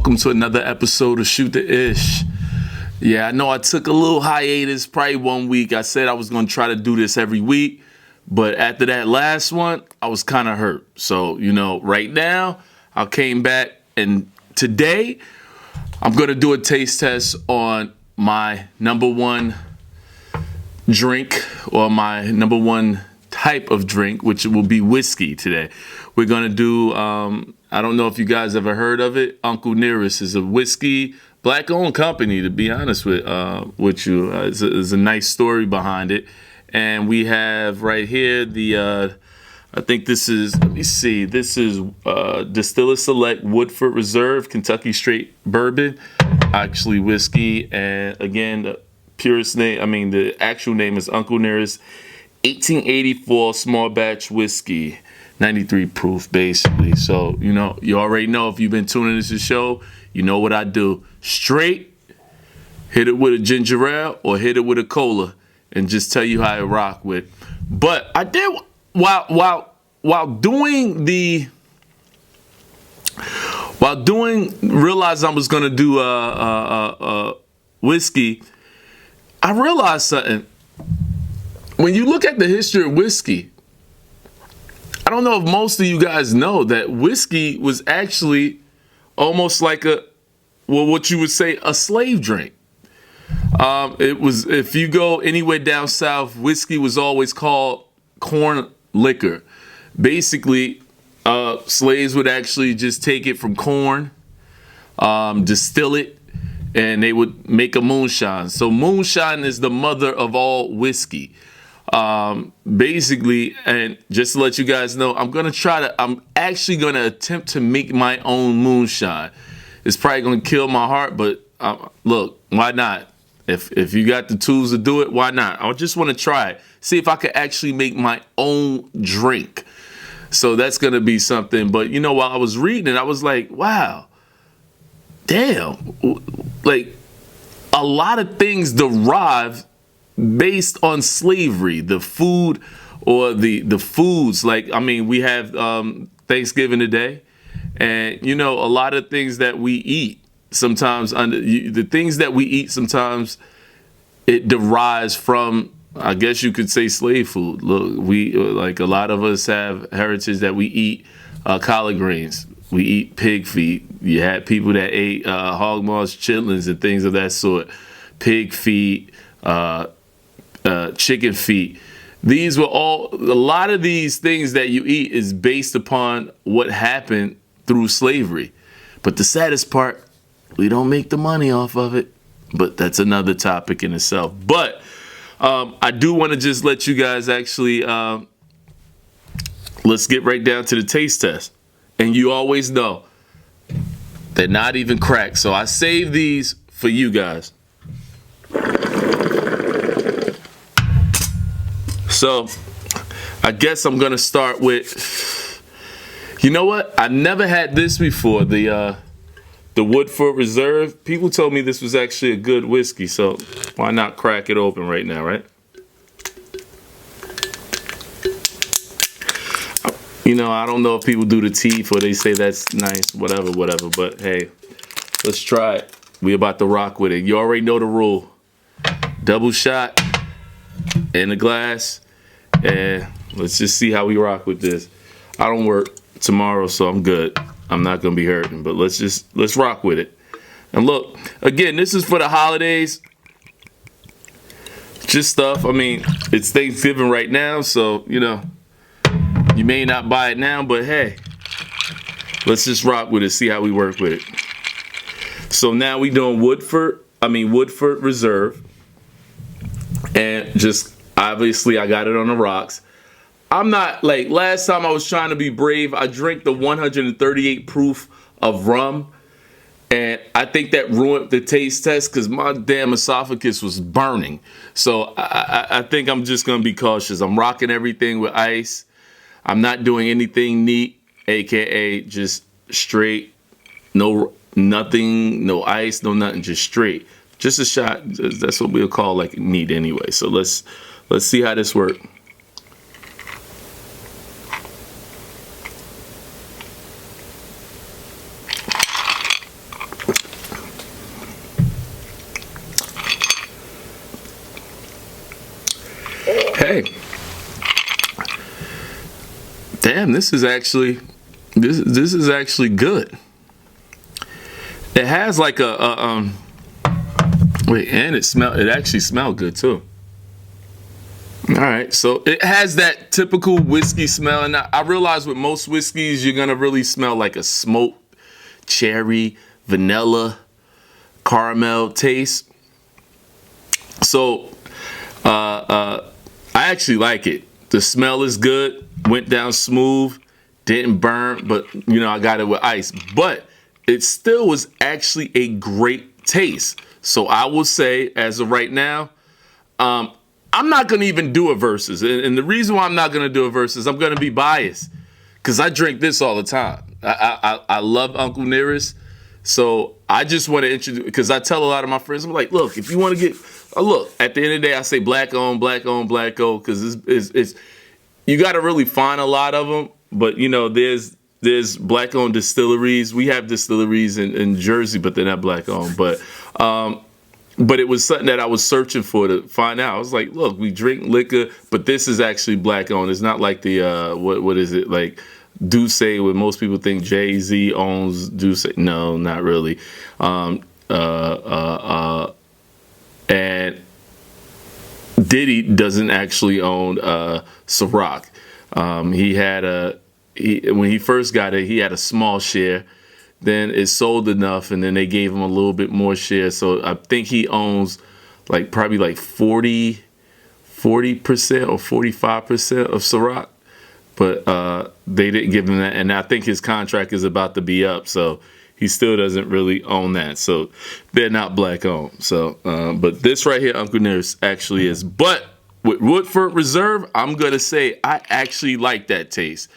welcome to another episode of Shoot the Ish. Yeah, I know I took a little hiatus, probably 1 week. I said I was going to try to do this every week, but after that last one, I was kind of hurt. So, right now, I came back, and today, I'm going to do a taste test on my number one drink, or my number one type of drink, which will be whiskey today. We're going to do, I don't know if you guys ever heard of it. Uncle Nearest is a whiskey, black-owned company, to be honest with you. There's a nice story behind it. And we have right here I think this is, let me see, this is Distiller Select Woodford Reserve Kentucky Straight Bourbon, actually whiskey. And again, the the actual name is Uncle Nearest 1884 small batch whiskey, 93 proof basically. So, you already know, if you've been tuning into the show, you know what I do. Straight, hit it with a ginger ale or hit it with a cola and just tell you how I rock with. But I did, while realized I was going to do whiskey, I realized something. When you look at the history of whiskey, I don't know if most of you guys know that whiskey was actually almost like what you would say a slave drink. It was, if you go anywhere down south, whiskey was always called corn liquor. Basically, slaves would actually just take it from corn, distill it, and they would make a moonshine. So moonshine is the mother of all whiskey. Basically, and just to let you guys know, I'm actually going to attempt to make my own moonshine. It's probably going to kill my heart, but look, why not? If you got the tools to do it, why not? I just want to try it. See if I could actually make my own drink. So that's going to be something. But, while I was reading it, I was like, wow, damn. Like, a lot of things derive based on slavery, the food or the foods. Like, we have Thanksgiving today, and a lot of things that we eat sometimes sometimes it derives from, I guess you could say, slave food. Look, we like a lot of us have heritage that we eat collard greens, we eat pig feet. You had people that ate hog maws, chitlins, and things of that sort, pig feet, chicken feet. These were all, a lot of these things that you eat is based upon what happened through slavery. But the saddest part, we don't make the money off of it. But that's another topic in itself. But I do want to just let you guys actually, let's get right down to the taste test. And you always know, they're not even cracked. So I saved these for you guys. So, I guess I'm going to start with, you know what? I never had this before, the Woodford Reserve. People told me this was actually a good whiskey, so why not crack it open right now, right? I don't know if people do the teeth or they say that's nice, whatever, but hey, let's try it. We about to rock with it. You already know the rule. Double shot in the glass. And let's just see how we rock with this. I don't work tomorrow, so I'm good. I'm not going to be hurting, but let's rock with it. And look, again, this is for the holidays. Just stuff. It's Thanksgiving right now, so, you may not buy it now, but hey, let's just rock with it, see how we work with it. So now we doing Woodford Reserve. And just, obviously, I got it on the rocks. I'm not, like, last time I was trying to be brave, I drank the 138 proof of rum. And I think that ruined the taste test because my damn esophagus was burning. So I think I'm just going to be cautious. I'm rocking everything with ice. I'm not doing anything neat, a.k.a. just straight, nothing, no ice, no nothing, just straight. Just a shot. That's what we'll call like neat anyway. So let's see how this works. Okay. Damn, this is actually good. It has like a wait, and it actually smelled good too. All right, so it has that typical whiskey smell, and I realize with most whiskeys you're gonna really smell like a smoked cherry, vanilla, caramel taste. So I actually like it. The smell is good, went down smooth, didn't burn, but you know, I got it with ice. But it still was actually a great taste. So I will say, as of right now, I'm not gonna even do a versus. And the reason why I'm not gonna do a versus, I'm gonna be biased. Because I drink this all the time. I love Uncle Nearest. So I just want to introduce, because I tell a lot of my friends, I'm like, look, if you want to get a look, at the end of the day, I say black owned, because it's you got to really find a lot of them. But you know, there's black owned distilleries. We have distilleries in Jersey, but they're not black owned. But it was something that I was searching for to find out. I was like, look, we drink liquor, but this is actually black owned. It's not like the what is it, like Douce, where most people think Jay-Z owns Douce. No, not really. And Diddy doesn't actually own Ciroc. When he first got it, he had a small share. Then it sold enough, and then they gave him a little bit more share. So I think he owns like probably like 40% or 45% of Ciroc. But they didn't give him that, and I think his contract is about to be up, so he still doesn't really own that. So they're not black owned. So, but this right here, Uncle Nearest, actually is. But with Woodford Reserve, I'm gonna say I actually like that taste,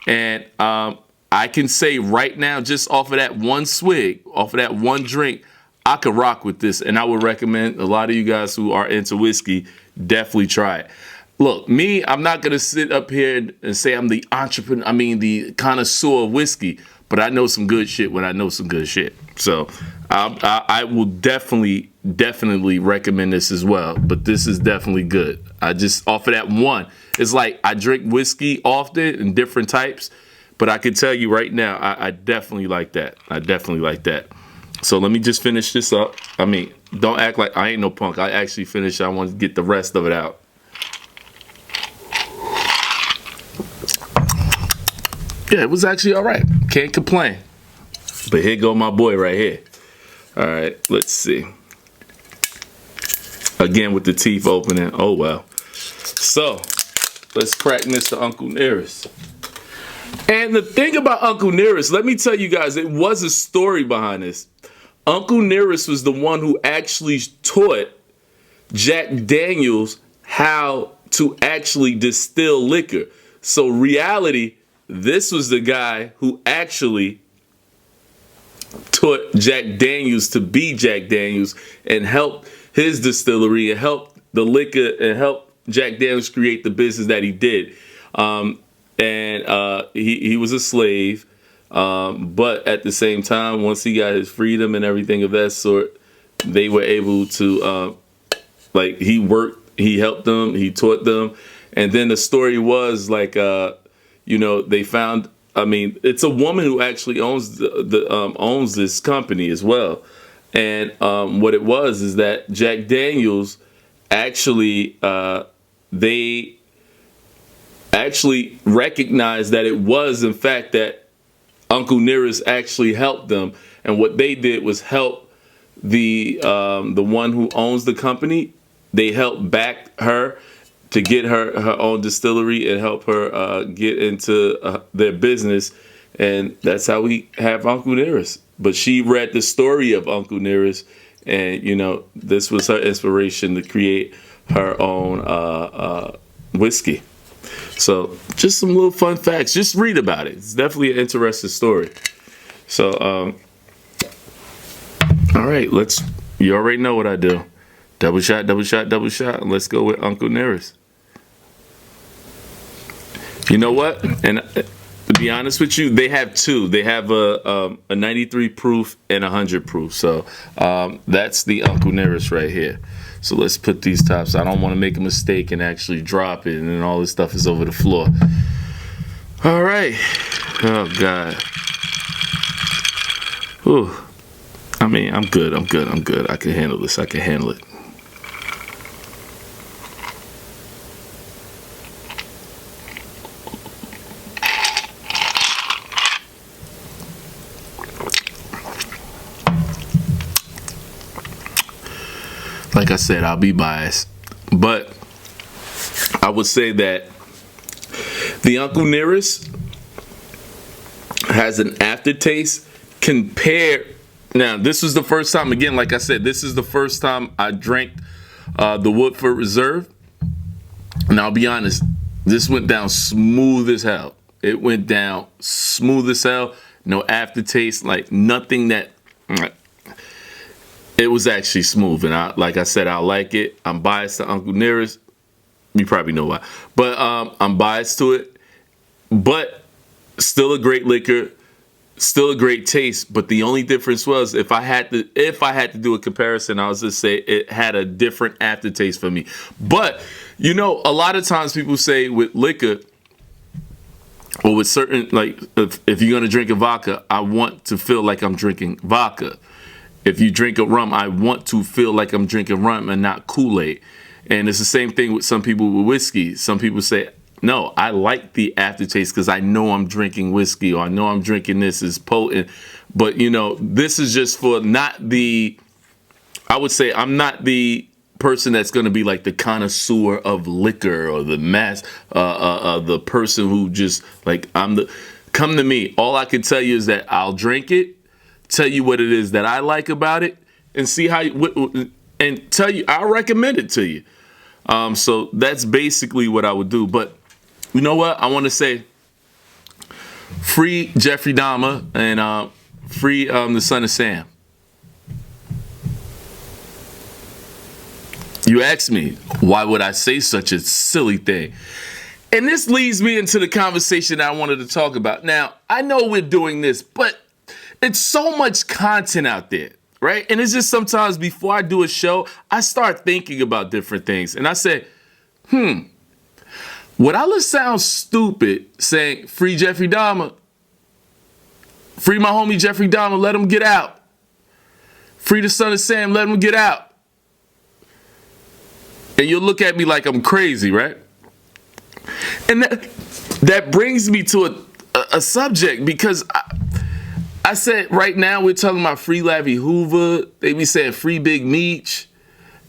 and I can say right now, just off of that one swig, off of that one drink, I could rock with this, and I would recommend a lot of you guys who are into whiskey definitely try it. Look, me, I'm not going to sit up here and say I'm the entrepreneur, the connoisseur of whiskey, but I know some good shit when I know some good shit. So I will definitely recommend this as well, but this is definitely good. I just, off of that one, it's like I drink whiskey often in different types, but I can tell you right now, I definitely like that. I definitely like that. So let me just finish this up. Don't act like I ain't no punk. I actually finished. I want to get the rest of it out. Yeah, it was actually all right. Can't complain. But here go my boy right here. All right, let's see. Again with the teeth opening. Oh, well. So, let's crack Mr. Uncle Nearest. And the thing about Uncle Nearest, let me tell you guys, it was a story behind this. Uncle Nearest was the one who actually taught Jack Daniels how to actually distill liquor. So, reality, this was the guy who actually taught Jack Daniels to be Jack Daniels and helped his distillery and helped the liquor and helped Jack Daniels create the business that he did. He was a slave, but at the same time, once he got his freedom and everything of that sort, they were able to, he worked, he helped them, he taught them. And then the story was like, they found, it's a woman who actually owns owns this company as well. And what it was is that Jack Daniels actually, they actually recognized that it was, in fact, that Uncle Nearest actually helped them. And what they did was help the one who owns the company. They helped back her to get her own distillery and help her get into their business. And that's how we have Uncle Nearest. But she read the story of Uncle Nearest, and, this was her inspiration to create her own whiskey. So just some little fun facts. Just read about it. It's definitely an interesting story. So, all right, you already know what I do. Double shot, double shot, double shot. And let's go with Uncle Nearest. You know what? And to be honest with you, they have two. They have a 93 proof and 100 proof. So that's the Uncle Nearest right here. So let's put these tops. I don't want to make a mistake and actually drop it, and then all this stuff is over the floor. All right. Oh God. Ooh. I mean, I'm good. I'm good. I can handle this. I can handle it. Like I said, I'll be biased, but I would say that the Uncle Nearest has an aftertaste compared. Now, this was the first time, again, like I said, this is the first time I drank the Woodford Reserve. And I'll be honest, this went down smooth as hell. It went down smooth as hell. No aftertaste, like nothing that. It was actually smooth, and like I said, I like it. I'm biased to Uncle Nearest. You probably know why, but I'm biased to it. But still a great liquor, still a great taste. But the only difference was if I had to do a comparison, I was just say it had a different aftertaste for me. But you know, a lot of times people say with liquor or with certain, like if you're gonna drink a vodka, I want to feel like I'm drinking vodka. If you drink a rum, I want to feel like I'm drinking rum and not Kool-Aid. And it's the same thing with some people with whiskey. Some people say, no, I like the aftertaste because I know I'm drinking whiskey, or I know I'm drinking this is potent. But, you know, this is just for not the, I would say I'm not the person that's going to be like the connoisseur of liquor or the the person who just like, come to me. All I can tell you is that I'll drink it, tell you what it is that I like about it, and see how and tell you I'll recommend it to you. So that's basically what I would do. But you know what? I want to say free Jeffrey Dahmer and free the Son of Sam. You asked me, why would I say such a silly thing? And this leads me into the conversation I wanted to talk about. Now, I know we're doing this, but it's so much content out there, right? And it's just sometimes before I do a show, I start thinking about different things. And I say, would I sound stupid saying free Jeffrey Dahmer? Free my homie Jeffrey Dahmer, let him get out. Free the Son of Sam, let him get out. And you'll look at me like I'm crazy, right? And that brings me to a subject, because I said right now we're talking about free Larry Hoover. They be saying free Big Meech.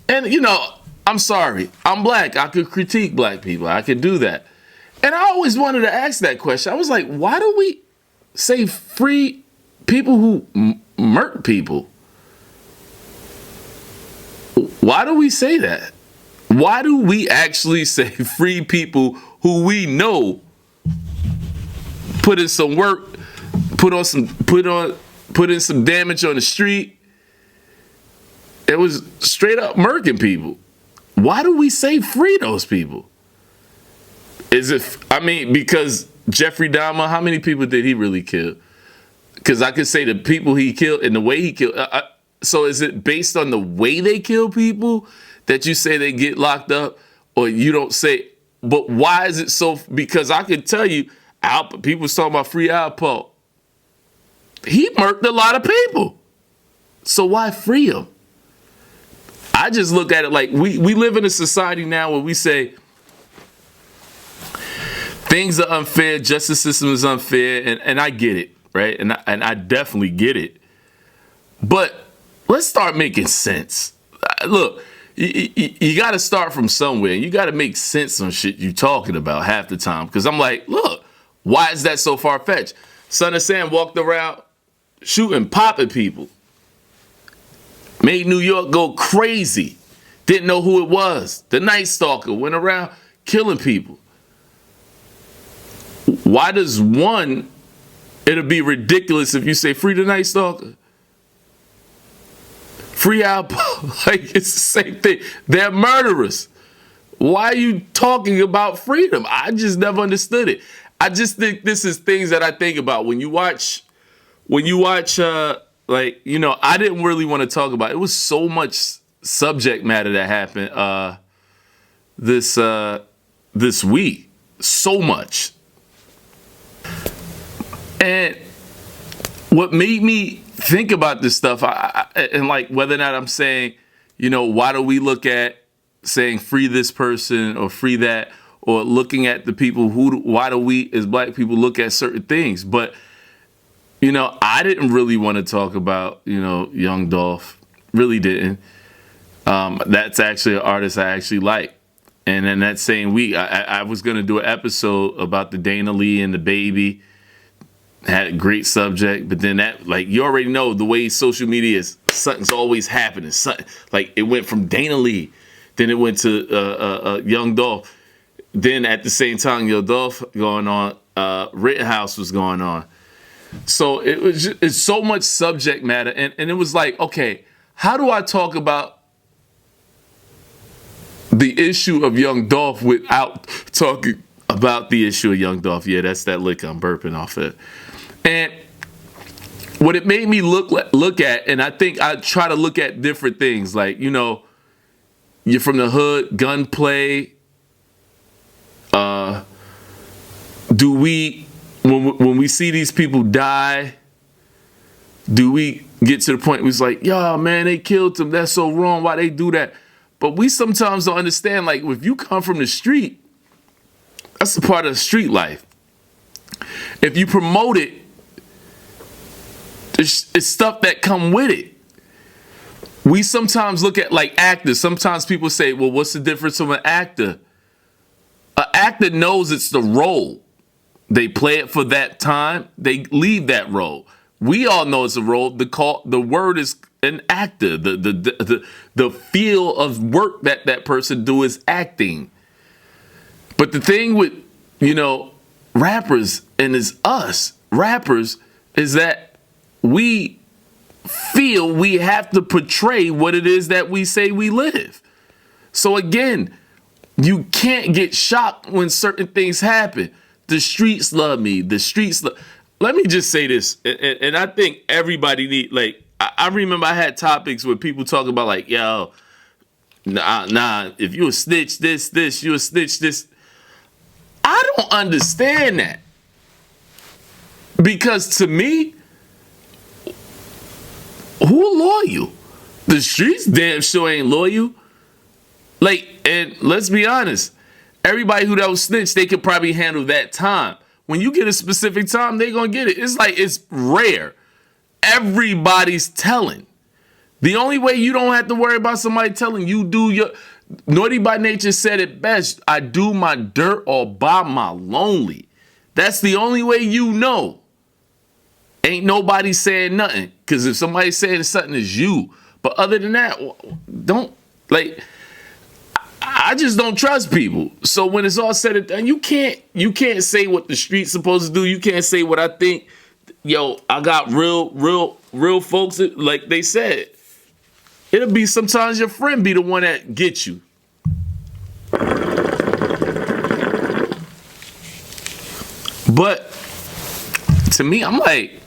And, you know, I'm sorry. I'm black. I could critique black people. I could do that. And I always wanted to ask that question. I was like, why do we say free people who murk people? Why do we say that? Why do we actually say free people who we know put in some work, put in some damage on the street? It was straight up murking people. Why do we say free those people? Because Jeffrey Dahmer, how many people did he really kill? Because I could say the people he killed and the way he killed. So is it based on the way they kill people that you say they get locked up, or you don't say? But why is it so? Because I could tell you, people was talking about free Alpo. He murked a lot of people. So why free him? I just look at it like we live in a society now where we say things are unfair, justice system is unfair, and I get it, right? And I definitely get it. But let's start making sense. Look, you got to start from somewhere. You got to make sense on shit you're talking about half the time. Because I'm like, look, why is that so far-fetched? Son of Sam walked around shooting, popping people. Made New York go crazy. Didn't know who it was. The Night Stalker went around killing people. Why does one, it'll be ridiculous if you say free the Night Stalker? Free Alpo, like it's the same thing. They're murderers. Why are you talking about freedom? I just never understood it. I just think this is things that I think about when you watch, like, you know, I didn't really want to talk about it. It was so much subject matter that happened this week. So much. And what made me think about this stuff, and like whether or not I'm saying, why do we look at saying free this person or free that, or looking at the people why do we as black people look at certain things? But, I didn't really want to talk about, Young Dolph. Really didn't. That's actually an artist I actually like. And then that same week, I was going to do an episode about the Dana Lee and the baby. Had a great subject, but then that, like, you already know the way social media is, something's always happening. Something, like, it went from Dana Lee, then it went to Young Dolph. Then at the same time, Young Dolph going on, Rittenhouse was going on. So it's so much subject matter. And it was like, okay, how do I talk about the issue of Young Dolph without talking about the issue of Young Dolph? Yeah, that's that liquor I'm burping off it. And what it made me look at, and I think I try to look at different things, like, you're from the hood, gunplay. Do we, when we see these people die, do we get to the point where it's like, yo, man, they killed them. That's so wrong. Why they do that? But we sometimes don't understand, like, if you come from the street, that's a part of the street life. If you promote it, it's stuff that come with it. We sometimes look at, like, actors. Sometimes people say, well, what's the difference from an actor? An actor knows it's the role. They play it for that time. They leave that role. We all know it's a role. The word is an actor. The feel of work that person do is acting. But the thing with, rappers, and it's us, rappers, is that we feel we have to portray what it is that we say we live. So again, you can't get shocked when certain things happen. The streets love me. The streets love. Let me just say this, and I think everybody need, like, I remember I had topics where people talk about, like, yo, nah, if you a snitch this, you a snitch this. I don't understand that. Because to me, who loyal? The streets damn sure ain't loyal. Like, and let's be honest, everybody who that was snitched, they could probably handle that time. When you get a specific time, they gonna get it. It's like, it's rare. Everybody's telling. The only way you don't have to worry about somebody telling, you do your, Naughty by Nature said it best, I do my dirt all by my lonely. That's the only way you know. Ain't nobody saying nothing. Because if somebody's saying something, it's you. But other than that, don't, like, I just don't trust people. So when it's all said and done, you can't say what the street's supposed to do. You can't say what I think. Yo, I got real folks, like they said. It'll be sometimes your friend be the one that gets you. But to me, I'm like,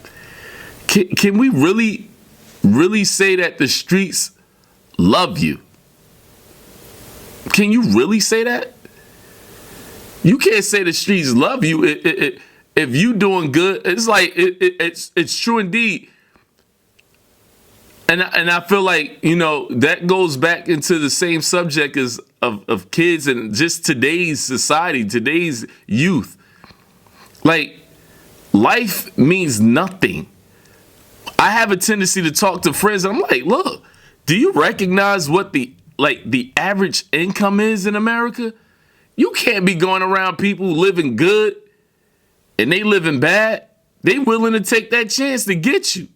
can we really say that the streets love you? Can you really say that? You can't say the streets love you if you doing good. It's like it's true indeed. And I feel like, that goes back into the same subject as of kids and just today's society, today's youth. Like, life means nothing. I have a tendency to talk to friends and I'm like, look, do you recognize what the average income is in America? You can't be going around people living good and they living bad. They willing to take that chance to get you.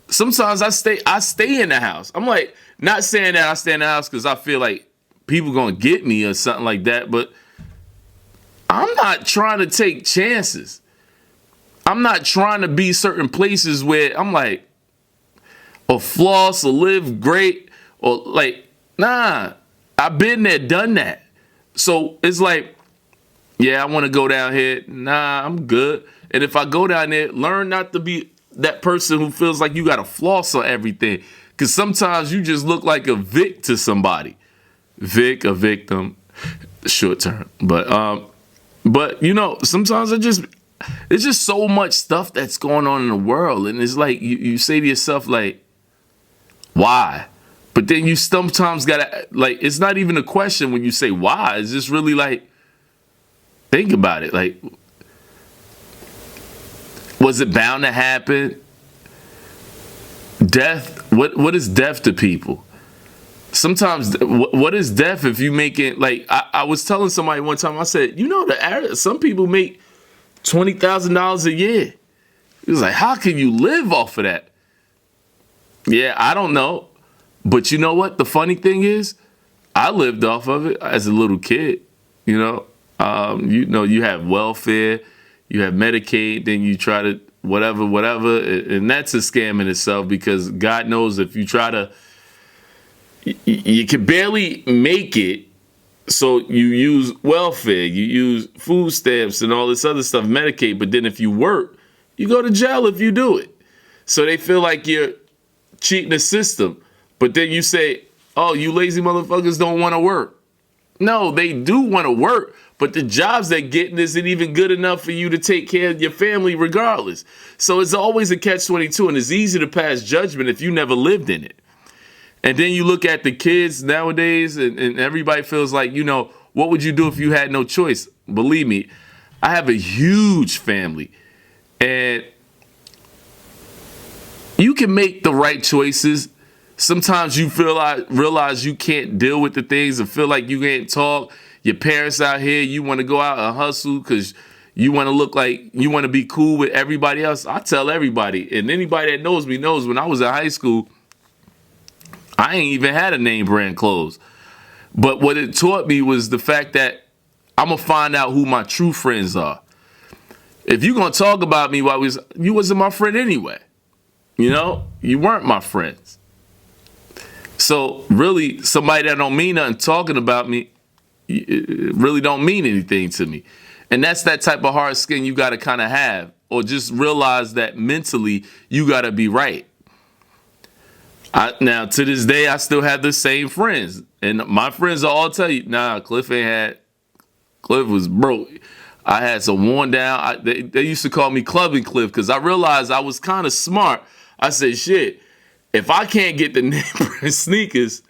Sometimes I stay in the house. I'm like, not saying that I stay in the house because I feel like people gonna get me or something like that, but I'm not trying to take chances. I'm not trying to be certain places where I'm like, or floss or live great or like, nah, I've been there, done that. So it's like, yeah, I want to go down here. Nah, I'm good. And if I go down there, learn not to be that person who feels like you got to floss on everything. Because sometimes you just look like a Vic to somebody. Vic, a victim, short term. But you know, sometimes it's just so much stuff that's going on in the world. And it's like, you say to yourself, like, why? But then you sometimes gotta, like, it's not even a question when you say why. It's just really like, think about it. Like, was it bound to happen? Death, what is death to people? Sometimes, what is death if you make it, like, I was telling somebody one time, I said, you know, some people make $20,000 a year. It was like, how can you live off of that? Yeah, I don't know. But you know what? The funny thing is, I lived off of it as a little kid. You know, you have welfare, you have Medicaid, then you try to whatever, and that's a scam in itself, because God knows if you try to, you can barely make it. So you use welfare, you use food stamps and all this other stuff, Medicaid. But then if you work, you go to jail if you do it. So they feel like you're cheating the system. But then you say, oh, you lazy motherfuckers don't want to work. No, they do want to work, but the jobs they're getting isn't even good enough for you to take care of your family regardless. So it's always a catch-22, and it's easy to pass judgment if you never lived in it. And then you look at the kids nowadays, and everybody feels like, you know, what would you do if you had no choice? Believe me, I have a huge family, and you can make the right choices. Sometimes you realize you can't deal with the things and feel like you can't talk. Your parents out here, you want to go out and hustle because you want to look like you want to be cool with everybody else. I tell everybody, and anybody that knows me knows, when I was in high school, I ain't even had a name brand clothes. But what it taught me was the fact that I'm going to find out who my true friends are. If you're going to talk about me you wasn't my friend anyway. You know, you weren't my friends. So really, somebody that don't mean nothing talking about me, it really don't mean anything to me. And that's that type of hard skin you got to kind of have, or just realize that mentally you got to be right. Now, to this day, I still have the same friends. And my friends will all tell you, nah, Cliff was broke. I had some worn down. They used to call me Clubbing Cliff because I realized I was kind of smart. I said, shit, if I can't get the name brand sneakers,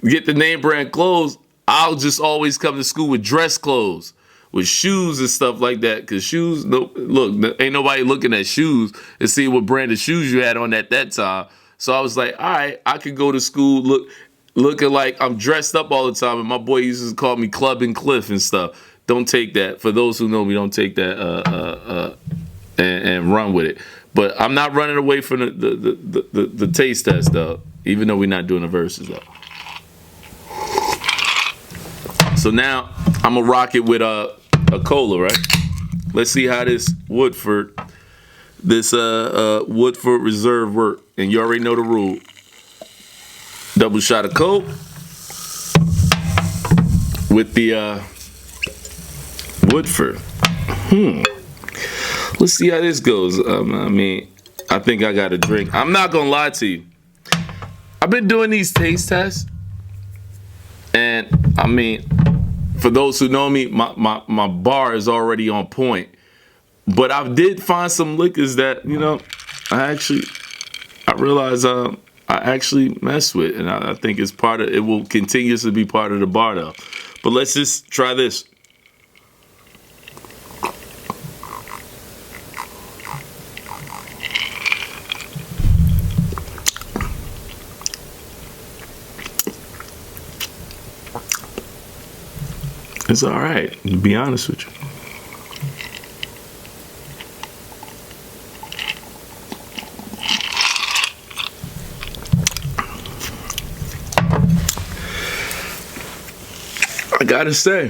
get the name brand clothes, I'll just always come to school with dress clothes, with shoes and stuff like that. Because shoes, look, ain't nobody looking at shoes and see what brand of shoes you had on at that time. So I was like, all right, I could go to school looking like I'm dressed up all the time. And my boy used to call me Clubbing Cliff and stuff. Don't take that. For those who know me, don't take that and run with it. But I'm not running away from the taste test, though, even though we're not doing the verses, though. So now I'm going to rock it with a cola, right? Let's see how this Woodford Reserve work. And you already know the rule. Double shot of Coke with the Woodford. Let's see how this goes. I think I got a drink. I'm not gonna lie to you. I've been doing these taste tests, and I mean, for those who know me, my bar is already on point. But I did find some liquors that, you know, I realize I actually mess with, and I think it's it will continuously be part of the bar though. But let's just try this. It's all right, to be honest with you. I gotta say,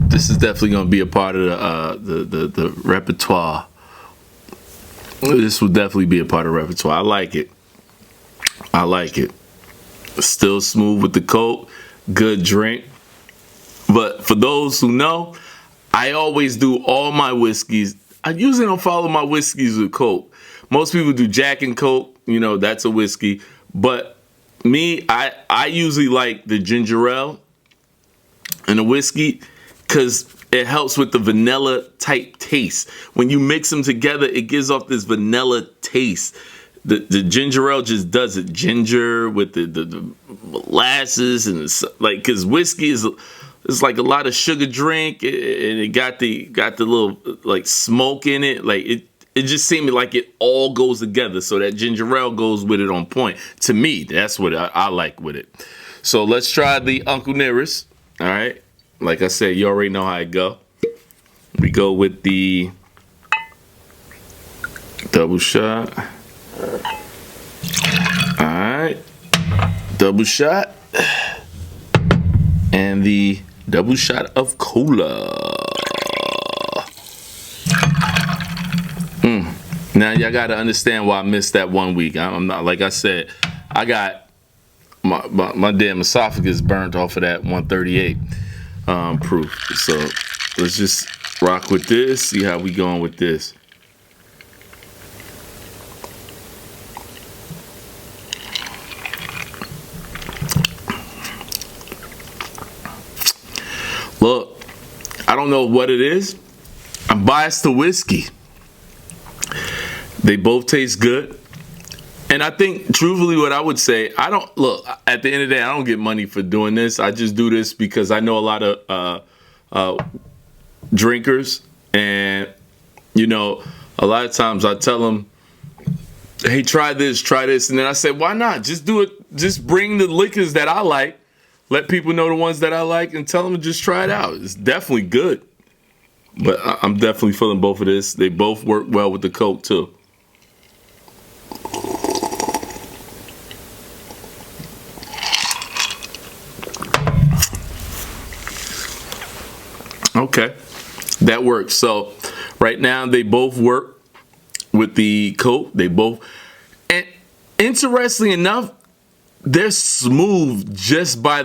this is definitely gonna be a part of the repertoire. This will definitely be a part of the repertoire. I like it. Still smooth with the Coke, good drink. But for those who know, I always do all my whiskeys. I usually don't follow my whiskeys with Coke. Most people do Jack and Coke, that's a whiskey. But me, I usually like the ginger ale and the whiskey because it helps with the vanilla type taste. When you mix them together, it gives off this vanilla taste. The ginger ale just does it. Ginger with the molasses and because whiskey is like a lot of sugar drink and it got the little like smoke in it. Like it just seemed like it all goes together. So that ginger ale goes with it on point. To me, that's what I like with it. So let's try the Uncle Nearest. All right. Like I said, you already know how it go. We go with the double shot. All right. Double shot. And the double shot of cola. Now y'all gotta understand why I missed that 1 week. I'm not, like I said, I got my damn esophagus burnt off of that 138 proof. So let's just rock with this. See how we going with this. Look, I don't know what it is. I'm biased to whiskey. They both taste good. And I think, truthfully, what I would say, at the end of the day, I don't get money for doing this. I just do this because I know a lot of drinkers. And, a lot of times I tell them, hey, try this. And then I say, why not? Just do it. Just bring the liquors that I like. Let people know the ones that I like and tell them to just try it out. It's definitely good. But I'm definitely feeling both of this. They both work well with the Coke, too. Okay, that works. So right now they both work with the Coke. And interestingly enough, they're smooth just by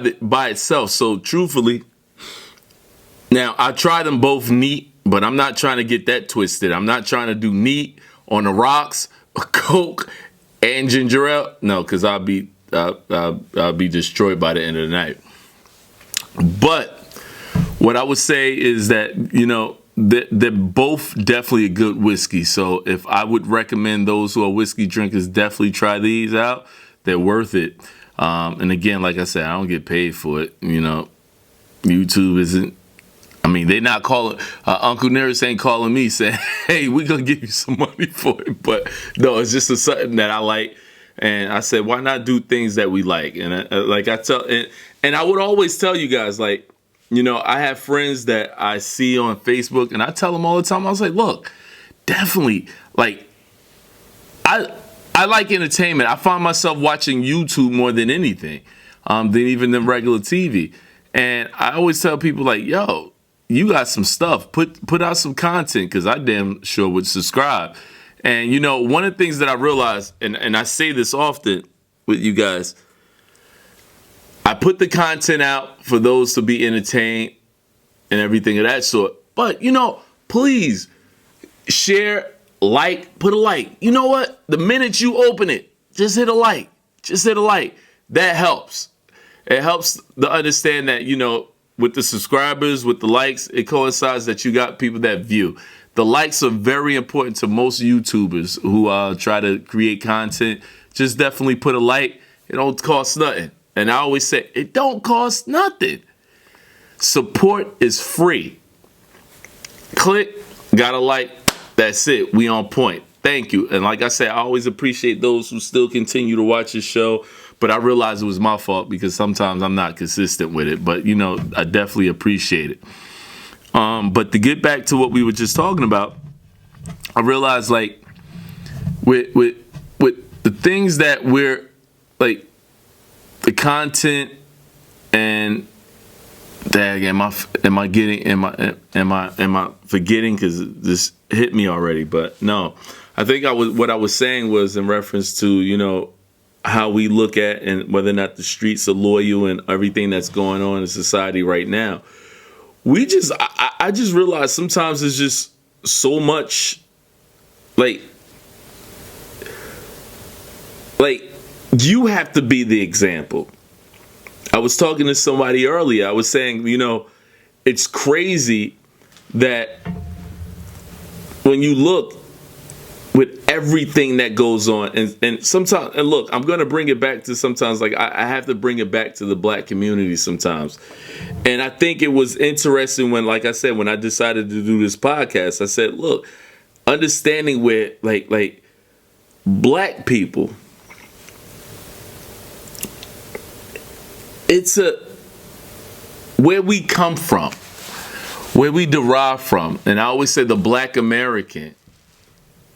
itself. So truthfully, now I try them both neat, but I'm not trying to get that twisted. I'm not trying to do neat on the rocks, Coke, and ginger ale. No, because I'll be destroyed by the end of the night. But what I would say is that, they're both definitely a good whiskey. So if I would recommend those who are whiskey drinkers, definitely try these out. They're worth it. And again, like I said, I don't get paid for it. YouTube isn't. I mean, they're not calling. Uncle Nearest ain't calling me saying, hey, we're going to give you some money for it. But no, it's just something that I like. And I said, why not do things that we like? And and I would always tell you guys, like, I have friends that I see on Facebook, and I tell them all the time, I was like, look, definitely, like, I like entertainment. I find myself watching YouTube more than anything, than even the regular TV. And I always tell people, like, yo, you got some stuff. Put out some content, because I damn sure would subscribe. And, one of the things that I realized, and I say this often with you guys, I put the content out for those to be entertained and everything of that sort. But, please share, like, put a like. You know what? The minute you open it, just hit a like. Just hit a like. That helps. It helps to understand that, with the subscribers, with the likes, it coincides that you got people that view. The likes are very important to most YouTubers who try to create content. Just definitely put a like. It don't cost nothing. And I always say, it don't cost nothing. Support is free. Click, got a like, that's it. We on point. Thank you. And like I said, I always appreciate those who still continue to watch the show. But I realize it was my fault because sometimes I'm not consistent with it. But, I definitely appreciate it. But to get back to what we were just talking about, I realized, like, with the things that we're, like, the content and dag, am I forgetting? Because this hit me already. But no, I think what I was saying was in reference to, how we look at and whether or not the streets are loyal and everything that's going on in society right now. I just realized sometimes it's just so much like like you have to be the example. I was talking to somebody earlier. I was saying, it's crazy that when you look with everything that goes on, and sometimes, and look, I'm going to bring it back to sometimes, like I have to bring it back to the black community sometimes. And I think it was interesting when, like I said, when I decided to do this podcast, I said, look, understanding where like black people, it's where we come from, where we derive from. And I always say the black American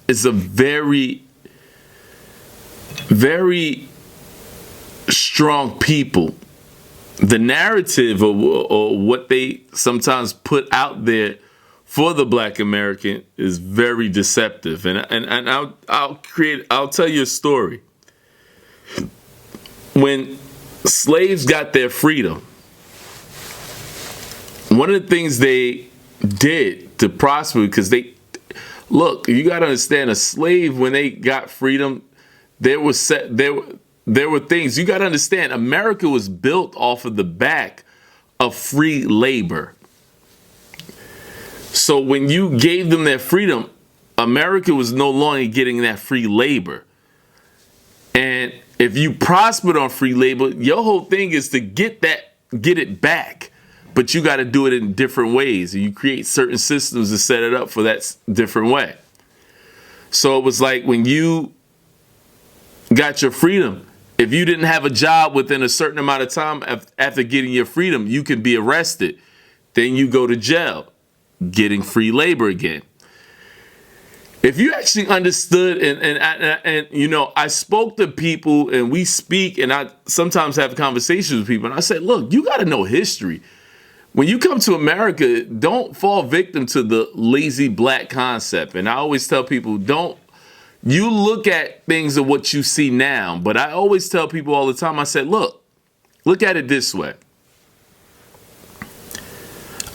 is a very, very strong people. The narrative or what they sometimes put out there for the black American is very deceptive. And I'll tell you a story. When slaves got their freedom, one of the things they did to prosper, because you got to understand, a slave, when they got freedom, there were things you got to understand. America was built off of the back of free labor. So when you gave them their freedom, America was no longer getting that free labor. And if you prospered on free labor, your whole thing is to get it back. But you got to do it in different ways. You create certain systems to set it up for that different way. So it was like when you got your freedom, if you didn't have a job within a certain amount of time after getting your freedom, you can be arrested. Then you go to jail, getting free labor again. If you actually understood, and I spoke to people, and we speak, and I sometimes have conversations with people, and I said, look, you got to know history. When you come to America, don't fall victim to the lazy black concept. And I always tell people, you look at things of what you see now. But I always tell people all the time, I said, look at it this way.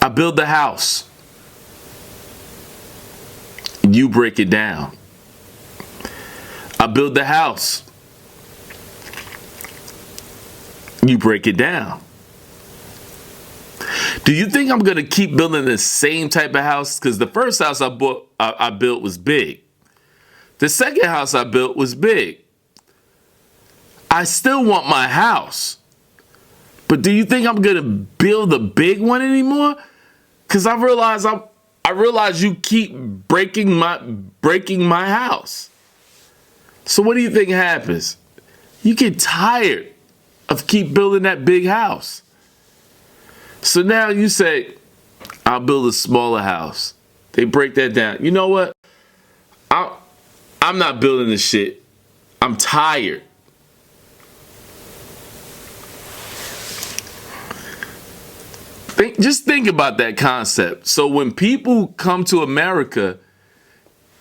I build the house. You break it down. I build the house. You break it down. Do you think I'm going to keep building the same type of house? Because the first house I built was big. The second house I built was big. I still want my house. But do you think I'm going to build a big one anymore? Because I realize you keep breaking my house. So what do you think happens? You get tired of keep building that big house. So now you say, I'll build a smaller house. They break that down. You know what? I'm not building this shit. I'm tired. Just think about that concept. So when people come to America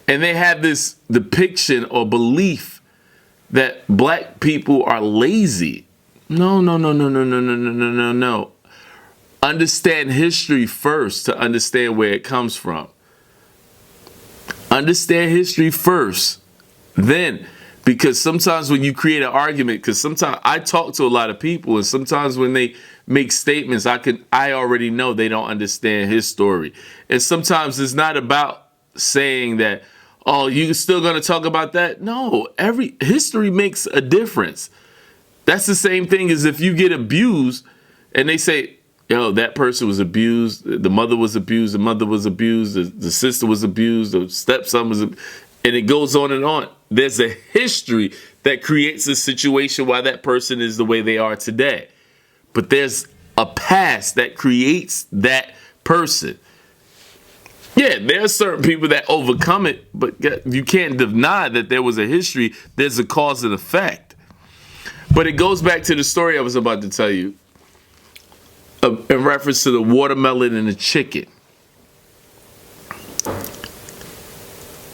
and they have this depiction or belief that black people are lazy. No. Understand history first to understand where it comes from. Understand history first. Then, because sometimes when you create an argument, because sometimes I talk to a lot of people, and sometimes when they make statements, I already know they don't understand his story. And sometimes it's not about saying that, oh, you still going to talk about that? No, history makes a difference. That's the same thing as if you get abused and they say, yo, that person was abused, the mother was abused, the mother was abused, the sister was abused, the stepson was abused, and it goes on and on. There's a history that creates a situation why that person is the way they are today. But there's a past that creates that person. Yeah, there are certain people that overcome it, but you can't deny that there was a history. There's a cause and effect. But it goes back to the story I was about to tell you in reference to the watermelon and the chicken.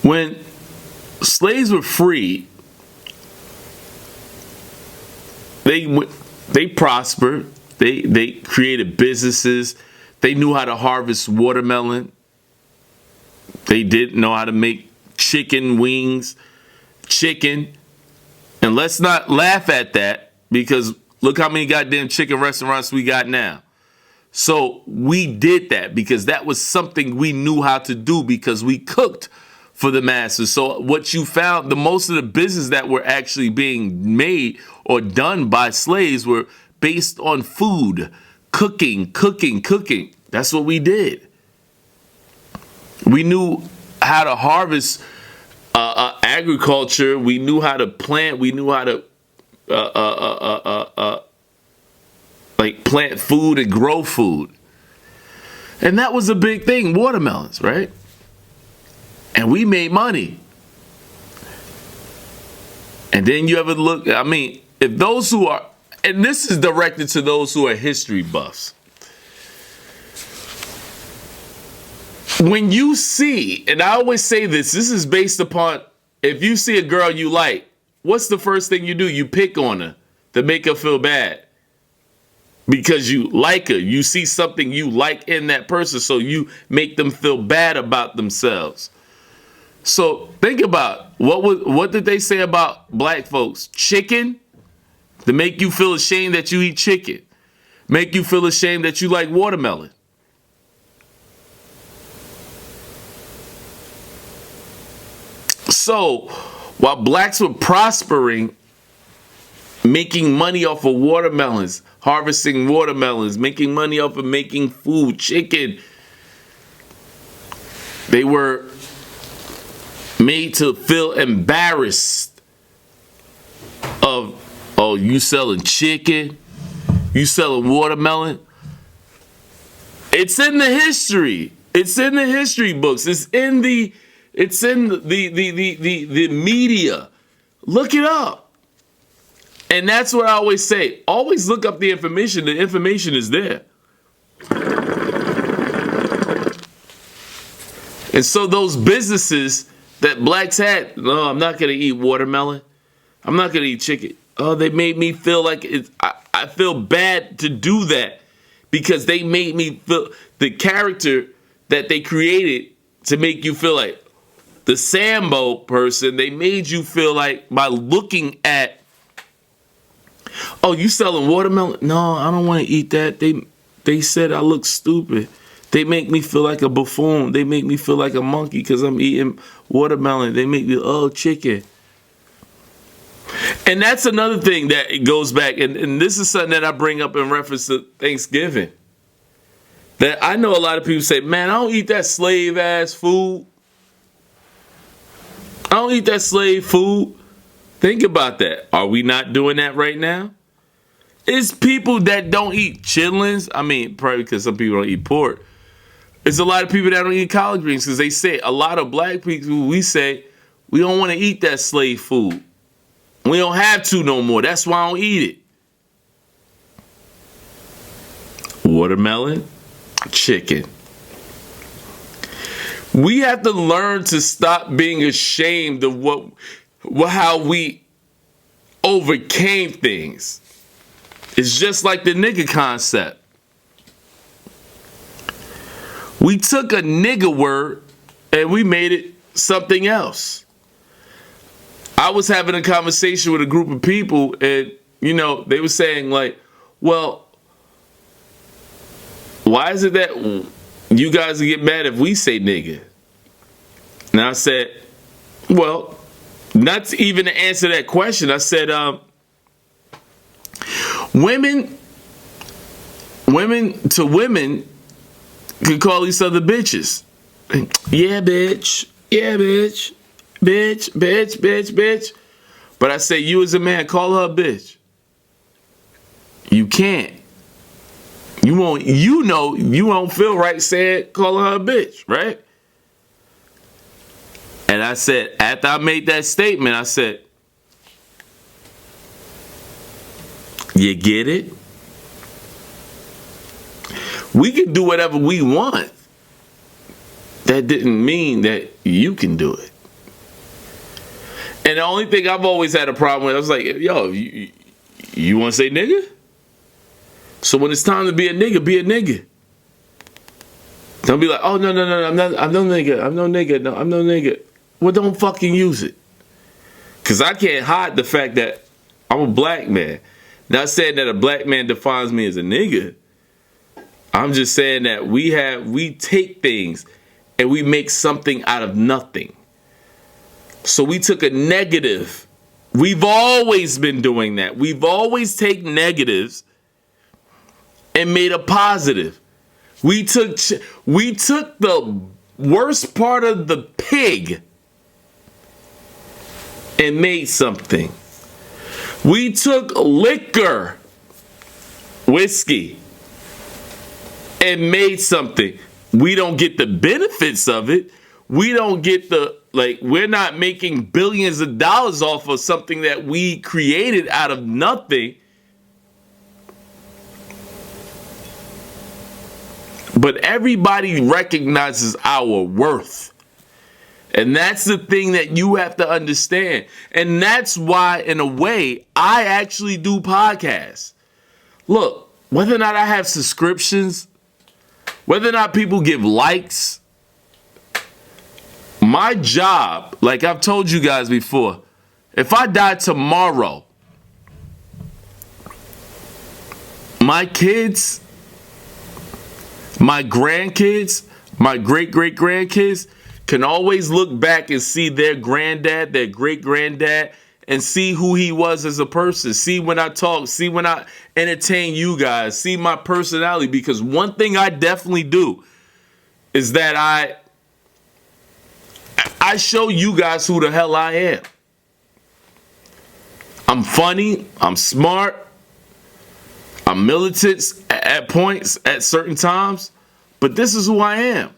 When slaves were free, they prospered. They created businesses. They knew how to harvest watermelon. They didn't know how to make chicken wings, chicken. And let's not laugh at that, because look how many goddamn chicken restaurants we got now. So we did that because that was something we knew how to do, because we cooked for the masses. So what you found, the most of the business that were actually being made or done by slaves were based on food, cooking. That's what we did. We knew how to harvest agriculture. We knew how to plant. We knew how to like plant food and grow food. And that was a big thing, watermelons, right? And we made money. And then you ever look, I mean, if those who are, and this is directed to those who are history buffs. When you see, and I always say this is based upon, if you see a girl you like, what's the first thing you do? You pick on her to make her feel bad. Because you like her. You see something you like in that person, so you make them feel bad about themselves. So think about, what did they say about black folks? Chicken? To make you feel ashamed that you eat chicken. Make you feel ashamed that you like watermelon. So while blacks were prospering, making money off of watermelons, harvesting watermelons, making money off of making food, chicken, they were made to feel embarrassed of, oh, you selling chicken, you selling watermelon. It's in the history. It's in the history books. It's in the media. Look it up. And that's what I always say. Always look up the information. The information is there. And so those businesses that blacks had, no, I'm not going to eat watermelon. I'm not going to eat chicken. Oh, they made me feel like I feel bad to do that, because they made me feel, the character that they created to make you feel like the Sambo person, they made you feel like by looking at, oh, you selling watermelon? No, I don't want to eat that. They said I look stupid. They make me feel like a buffoon. They make me feel like a monkey because I'm eating watermelon. They make me, oh, chicken. And that's another thing that it goes back, and this is something that I bring up in reference to Thanksgiving. That I know a lot of people say, man, I don't eat that slave-ass food. I don't eat that slave food. Think about that. Are we not doing that right now? It's people that don't eat chitlins. I mean, probably because some people don't eat pork. It's a lot of people that don't eat collard greens, because they say, a lot of black people, we say, we don't want to eat that slave food. We don't have to no more. That's why I don't eat it. Watermelon, chicken. We have to learn to stop being ashamed of how we overcame things. It's just like the nigga concept. We took a nigga word and we made it something else. I was having a conversation with a group of people, and, you know, they were saying, like, well, why is it that you guys get mad if we say nigga? And I said, well, not even to answer that question, I said, women to women can call each other bitches. Yeah, bitch. Yeah, bitch. Bitch. But I say, you as a man, call her a bitch. You can't. You won't feel right saying, call her a bitch, right? And I said, after I made that statement, I said, you get it? We can do whatever we want. That didn't mean that you can do it. And the only thing I've always had a problem with, I was like, yo, you want to say nigga? So when it's time to be a nigga, be a nigga. Don't be like, oh, no, I'm no nigga, no, I'm no nigga. Well, don't fucking use it. Because I can't hide the fact that I'm a black man. Not saying that a black man defines me as a nigga. I'm just saying that we take things and we make something out of nothing. So we took a negative. We've always been doing that. We've always taken negatives and made a positive. We took the worst part of the pig and made something. We took liquor, whiskey, and made something. We don't get the benefits of it. We don't get we're not making billions of dollars off of something that we created out of nothing. But everybody recognizes our worth. And that's the thing that you have to understand. And that's why, in a way, I actually do podcasts. Look, whether or not I have subscriptions, whether or not people give likes, my job, like I've told you guys before, if I die tomorrow, my kids, my grandkids, my great-great-grandkids can always look back and see their granddad, their great-granddad, and see who he was as a person. See when I talk, see when I entertain you guys, see my personality. Because one thing I definitely do is that I show you guys who the hell I am. I'm funny, I'm smart, I'm militant at points, at certain times, but this is who I am.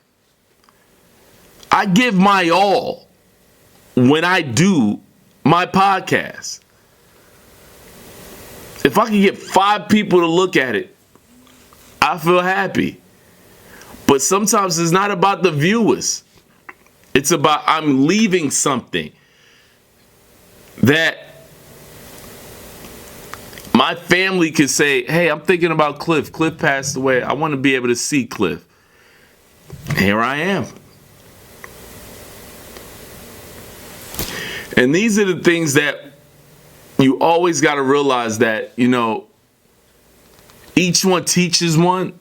I give my all when I do my podcast. If I can get 5 people to look at it, I feel happy. But sometimes it's not about the viewers. It's about I'm leaving something that my family could say, hey, I'm thinking about Cliff. Cliff passed away. I want to be able to see Cliff. Here I am. And these are the things that you always got to realize that, each one teaches one,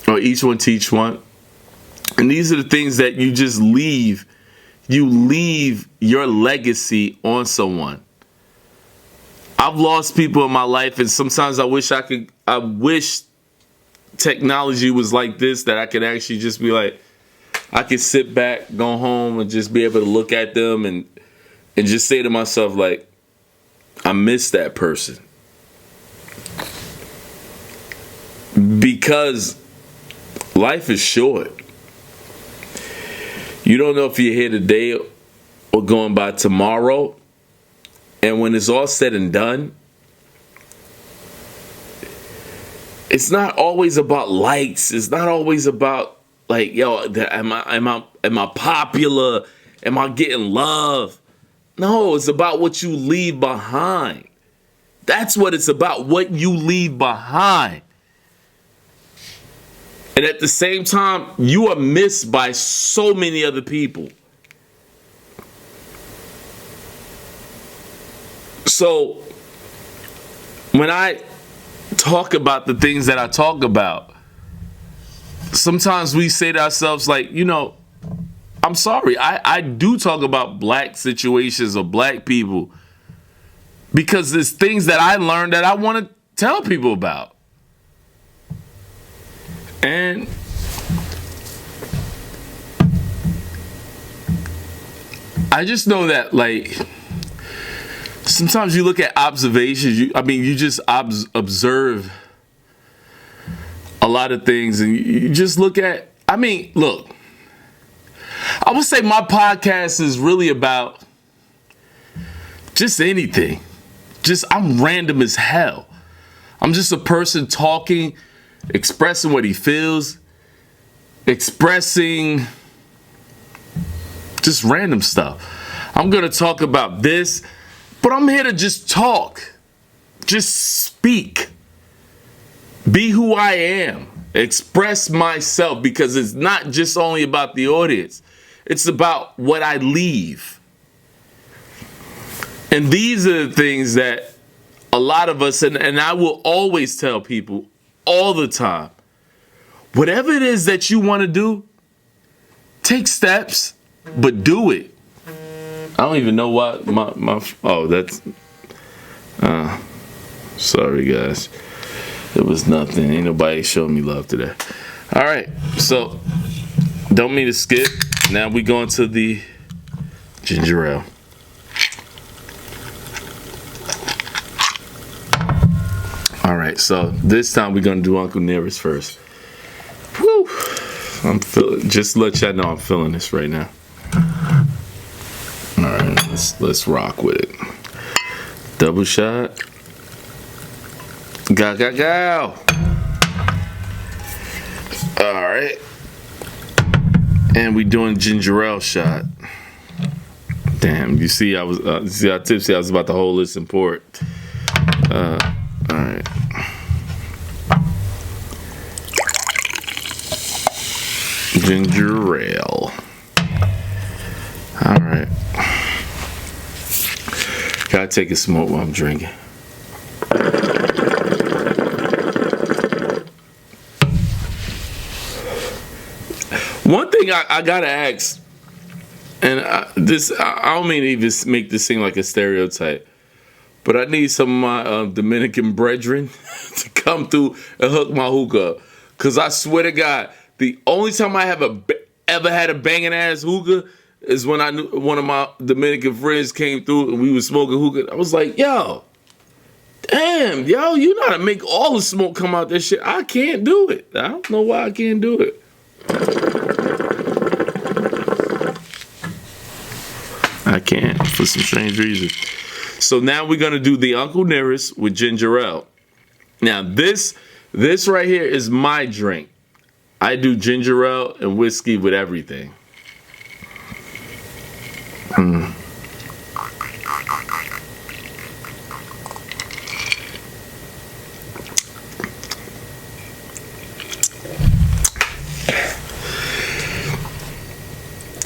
or each one teach one. And these are the things that you just leave. You leave your legacy on someone. I've lost people in my life, and sometimes I wish technology was like this, that I could actually just be like, I could sit back, go home, and just be able to look at them and just say to myself, like, I miss that person. Because life is short. You don't know if you're here today or going by tomorrow. And when it's all said and done, it's not always about likes. It's not always about like, yo, am I popular? Am I getting love? No, it's about what you leave behind. That's what it's about, what you leave behind. And at the same time, you are missed by so many other people. So when I talk about the things that I talk about, sometimes we say to ourselves, like, I'm sorry, I do talk about black situations or black people because there's things that I learned that I want to tell people about. And I just know that, like, sometimes you look at observations, you just observe a lot of things, and you just look at, look, I would say my podcast is really about just anything. I'm random as hell. I'm just a person talking, expressing what he feels, expressing just random stuff. I'm going to talk about this, but I'm here to just talk, just speak, be who I am. express myself, because it's not just only about the audience. It's about what I leave. And these are the things that a lot of us, and I will always tell people all the time, whatever it is that you want to do, take steps, but do it. I don't even know why that's, sorry guys. It was nothing. Ain't nobody showing me love today. All right, so don't mean to skip. Now we going to the ginger ale. All right, so this time we're gonna do Uncle Nearest first. Woo! I'm feeling. Just to let y'all know, I'm feeling this right now. All right, let's rock with it. Double shot. Go. All right, and we doing ginger ale shot. Damn, you see, I tipsy. I was about to hold this and pour it. All right. Ginger ale. All right. Gotta take a smoke while I'm drinking. One thing I gotta ask, and I don't mean to even make this seem like a stereotype, but I need some of my Dominican brethren to come through and hook my hookah up. Because I swear to God, the only time I have ever had a banging ass hookah is when I knew one of my Dominican friends came through and we was smoking hookah. I was like, yo, damn, yo, you know how to make all the smoke come out that shit. I can't do it. I don't know why I can't do it. I can't, for some strange reason. So now we're gonna do the Uncle Nearest with ginger ale. Now this right here is my drink. I do ginger ale and whiskey with everything.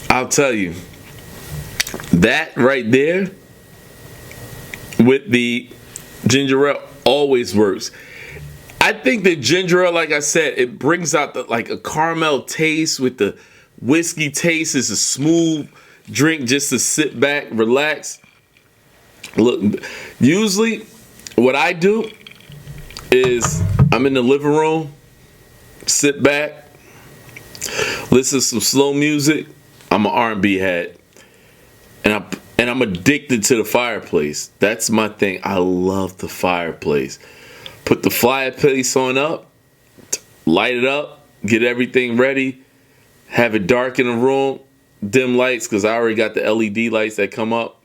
I'll tell you, that right there with the ginger ale always works. I think that ginger ale, like I said, it brings out like a caramel taste with the whiskey taste. It's a smooth drink just to sit back, relax. Look, usually what I do is I'm in the living room, sit back, listen to some slow music. I'm an R&B head, and I'm addicted to the fireplace. That's my thing. I love the fireplace. Put the fireplace on up, light it up, get everything ready, have it dark in the room, dim lights, because I already got the LED lights that come up,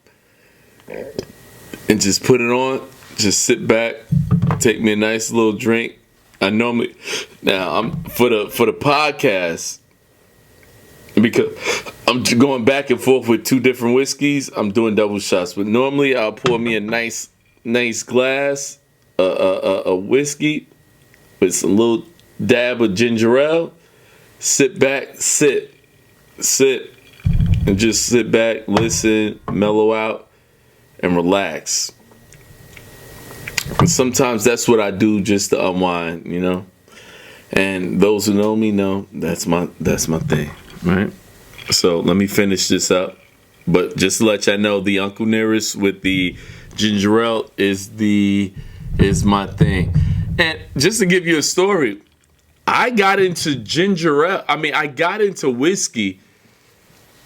and just put it on, just sit back, take me a nice little drink. I normally, now I'm for the podcast, because I'm going back and forth with two different whiskeys, I'm doing double shots, but normally I'll pour me a nice glass a whiskey with some little dab of ginger ale, sit back, sit, and just sit back, listen, mellow out, and relax. And sometimes that's what I do just to unwind, you know. And those who know me know that's my thing, right? So let me finish this up. But just to let y'all know, the Uncle Nearest with the ginger ale is my thing. And just to give you a story, I got into ginger ale. I mean, I got into whiskey,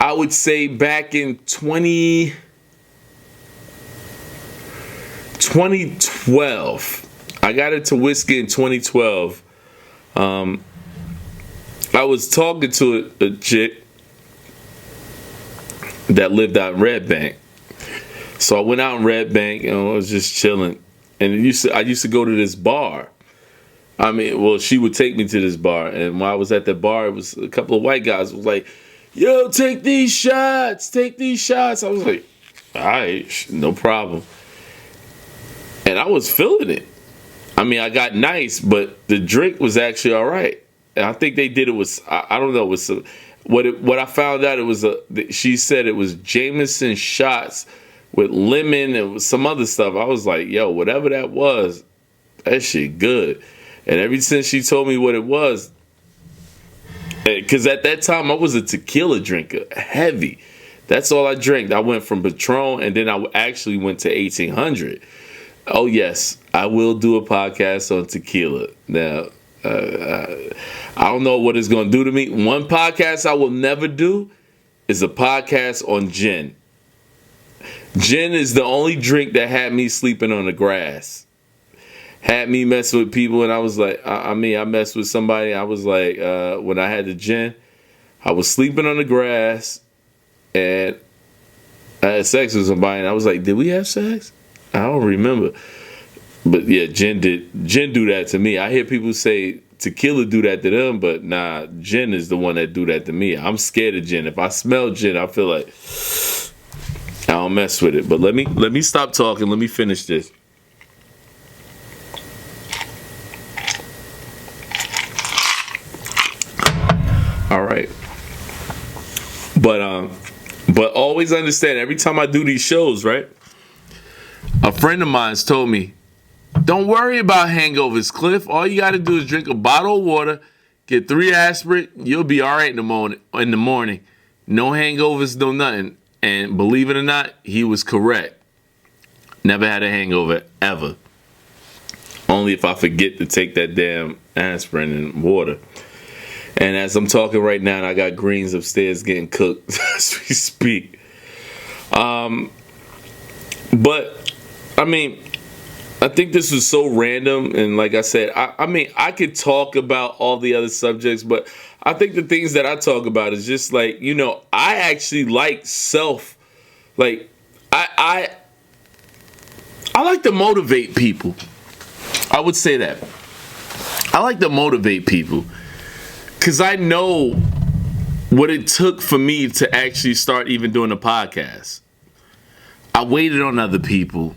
I would say back in 2012. I got into whiskey in 2012. I was talking to a chick that lived out in Red Bank. So I went out in Red Bank and I was just chilling. And I used to go to this bar. I mean, well, she would take me to this bar. And while I was at that bar, it was a couple of white guys was like, yo, take these shots. I was like, all right, no problem. And I was feeling it. I mean, I got nice, but the drink was actually all right. I think they did it with, I don't know, what I found out, it was she said it was Jameson shots with lemon and some other stuff. I was like, yo, whatever that was, that shit good. And ever since she told me what it was, because at that time I was a tequila drinker, heavy. That's all I drank. I went from Patron, and then I actually went to 1800. Oh yes, I will do a podcast on tequila. Now, I don't know what it's going to do to me. One podcast I will never do is a podcast on gin. Gin is the only drink that had me sleeping on the grass. Had me messing with people, and I was like, I messed with somebody. I was like, when I had the gin, I was sleeping on the grass, and I had sex with somebody, and I was like, did we have sex? I don't remember. But yeah, gin do that to me. I hear people say tequila do that to them, but nah, gin is the one that do that to me. I'm scared of gin. If I smell gin, I feel like I don't mess with it. But let me stop talking. Let me finish this. All right. But always understand, every time I do these shows, right? A friend of mine's told me, don't worry about hangovers, Cliff. All you got to do is drink a bottle of water, get 3 aspirin, you'll be all right in the morning. No hangovers, no nothing. And believe it or not, he was correct. Never had a hangover, ever. Only if I forget to take that damn aspirin and water. And as I'm talking right now, I got greens upstairs getting cooked as we speak. But, I mean, I think this was so random. And like I said, I could talk about all the other subjects, but I think the things that I talk about is just like, I actually like I like to motivate people. I would say that. I like to motivate people. Because I know what it took for me to actually start even doing a podcast. I waited on other people.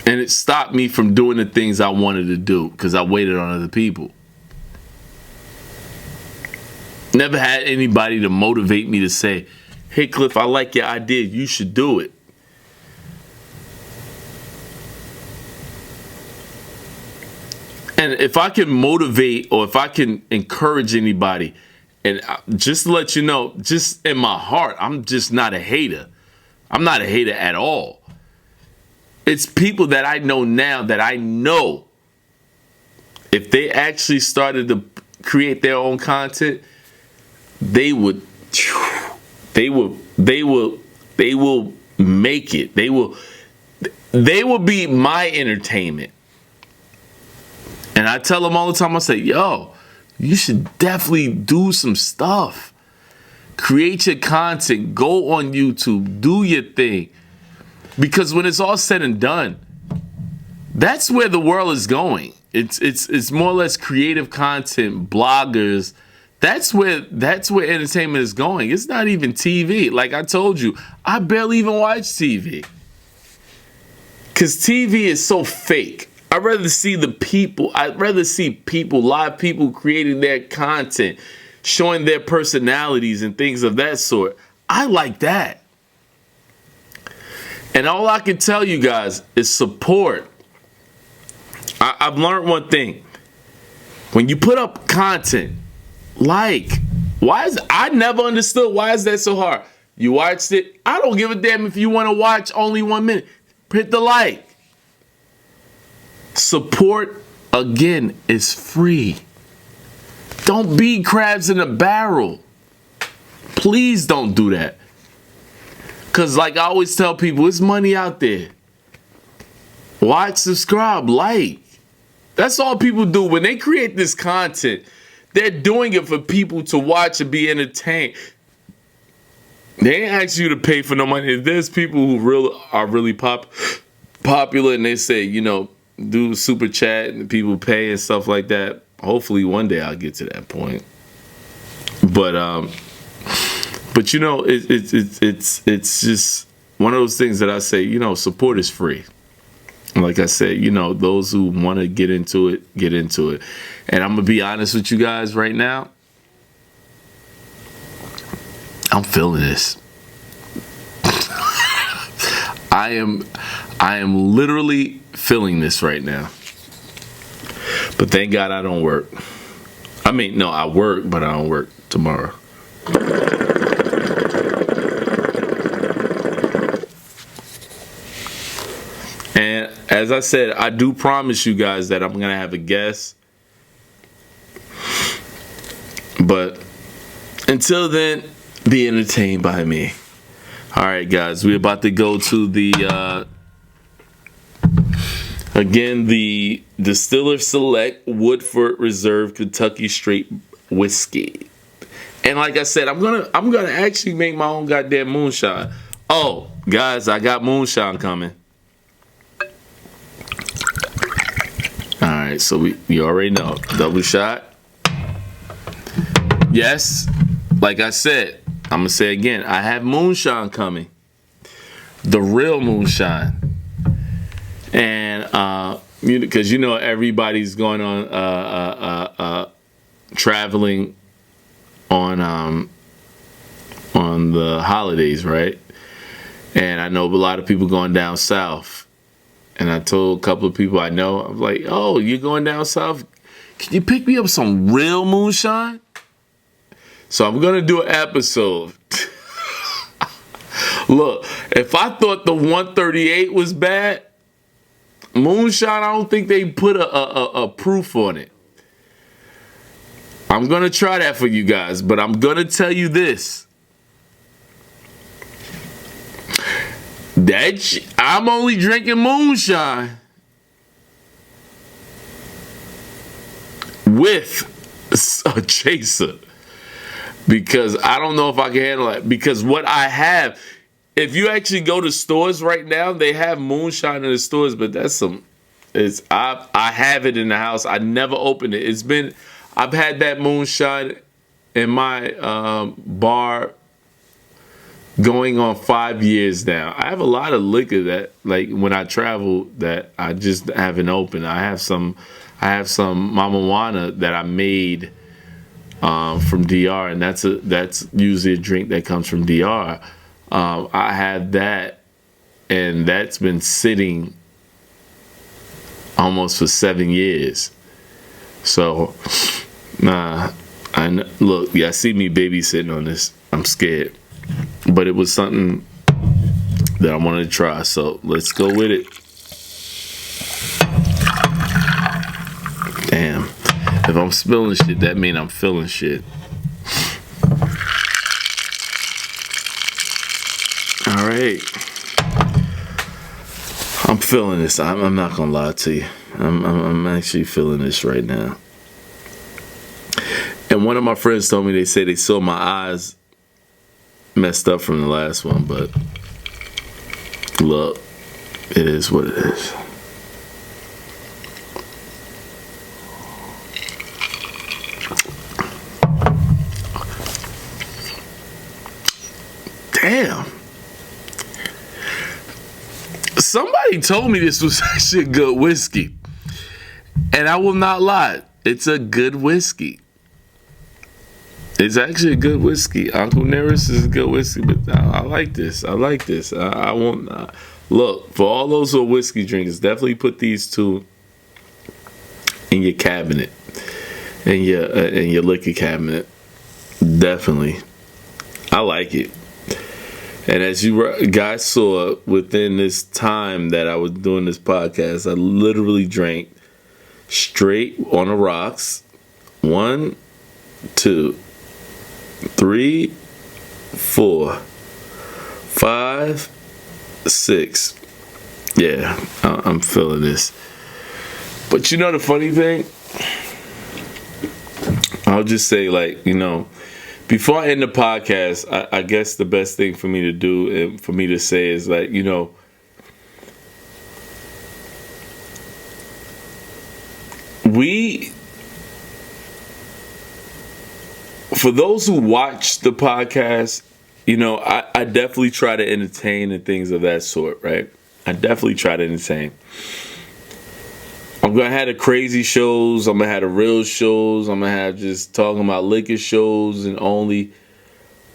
And it stopped me from doing the things I wanted to do because I waited on other people. Never had anybody to motivate me to say, hey, Cliff, I like your idea. You should do it. And if I can motivate or if I can encourage anybody, and just to let you know, just in my heart, I'm just not a hater. I'm not a hater at all. It's people that I know now that I know if they actually started to create their own content, they will make it. They will be my entertainment. And I tell them all the time, I say, yo, you should definitely do some stuff. Create your content. Go on YouTube. Do your thing. Because when it's all said and done, that's where the world is going. It's more or less creative content, bloggers. That's where entertainment is going. It's not even TV. Like I told you, I barely even watch TV. Because TV is so fake. I'd rather see the people. I'd rather see people, live people creating their content, showing their personalities and things of that sort. I like that. And all I can tell you guys is support. I've learned one thing. When you put up content, I never understood why is that so hard. You watched it. I don't give a damn if you want to watch only 1 minute. Hit the like. Support, again, is free. Don't be crabs in a barrel. Please don't do that. Because like I always tell people, it's money out there. Watch, subscribe, like. That's all people do. When they create this content, they're doing it for people to watch and be entertained. They ain't ask you to pay for no money. There's people who are really popular and they say, do super chat and people pay and stuff like that. Hopefully one day I'll get to that point. But it's just one of those things that I say, support is free. Like I said, those who want to get into it, get into it. And I'm going to be honest with you guys right now. I'm feeling this. I am literally feeling this right now. But thank God I don't work. I mean, no, I work, but I don't work tomorrow. And as I said, I do promise you guys that I'm going to have a guest. But until then, be entertained by me. All right, guys, we're about to go to the Distiller Select Woodford Reserve Kentucky Straight Whiskey. And like I said, I'm gonna actually make my own goddamn moonshine. Oh, guys, I got moonshine coming. All right, so you already know, double shot. Yes, like I said, I'm gonna say again, I have moonshine coming, the real moonshine. And because everybody's going on traveling on the holidays, right? And I know a lot of people going down south. And I told a couple of people I know, I'm like, oh, you're going down south? Can you pick me up some real moonshine? So I'm gonna do an episode. Look, if I thought the 138 was bad, moonshine, I don't think they put a proof on it. I'm gonna try that for you guys, but I'm gonna tell you this. I'm only drinking moonshine with a chaser. Because I don't know if I can handle it. Because what I have, if you actually go to stores right now, they have moonshine in the stores, but I have it in the house. I never opened it. I've had that moonshine in my bar going on 5 years now. I have a lot of liquor that, like, when I travel, that I just haven't opened. I have some Mama Juana that I made from DR, and that's usually a drink that comes from DR. I have that, and that's been sitting almost for 7 years. So, look, y'all see me babysitting on this. I'm scared. But it was something that I wanted to try, so let's go with it. Damn. If I'm spilling shit, that means I'm feeling shit. All right. I'm feeling this. I'm not gonna lie to you. I'm actually feeling this right now. And one of my friends told me, they say they saw my eyes messed up from the last one, but look, it is what it is. Damn. Somebody told me this was actually a good whiskey. And I will not lie, it's a good whiskey. It's actually a good whiskey. Uncle Nearest is a good whiskey, but I like this. I won't. Look, for all those who are whiskey drinkers, definitely put these two in your cabinet, in your liquor cabinet. Definitely. I like it. And as you guys saw, within this time that I was doing this podcast, I literally drank straight on the rocks. 1, 2, 3, 4, 5, 6. Yeah, I'm feeling this. But you know the funny thing? I'll just say, before I end the podcast, I guess the best thing for me to do and for me to say is, for those who watch the podcast, I definitely try to entertain and things of that sort, right? I definitely try to entertain. gonna have the crazy shows. I'm gonna have the real shows. I'm gonna have just talking about liquor shows and only.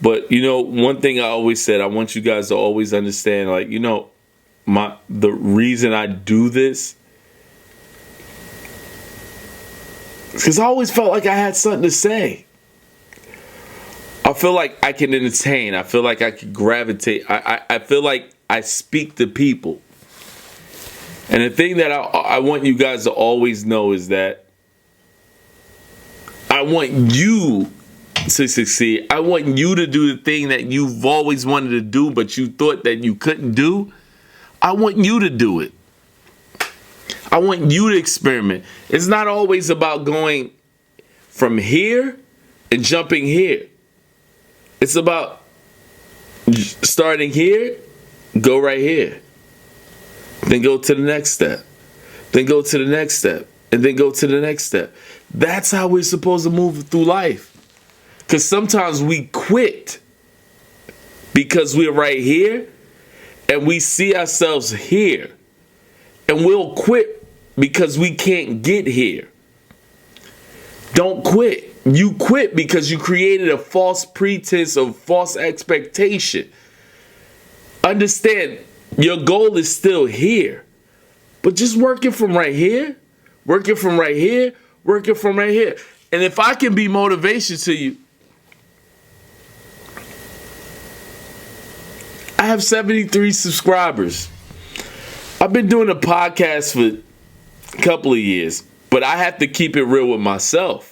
But you know, one thing I always said, I want you guys to always understand, like, you know, the reason I do this is because I always felt like I had something to say. I feel like I can entertain. I feel like I can gravitate. I feel like I speak to people. And the thing that I want you guys to always know is that I want you to succeed. I want you to do the thing that you've always wanted to do, but you thought that you couldn't do. I want you to do it. I want you to experiment. It's not always about going from here and jumping here. It's about starting here, go right here. Then go to the next step. Then go to the next step. And then go to the next step. That's how we're supposed to move through life. Because sometimes we quit because we're right here and we see ourselves here. And we'll quit because we can't get here. Don't quit. You quit because you created a false pretense of false expectation. Understand, your goal is still here. But just working from right here, working from right here, working from right here. And if I can be motivation to you, I have 73 subscribers. I've been doing a podcast for a couple of years, but I have to keep it real with myself.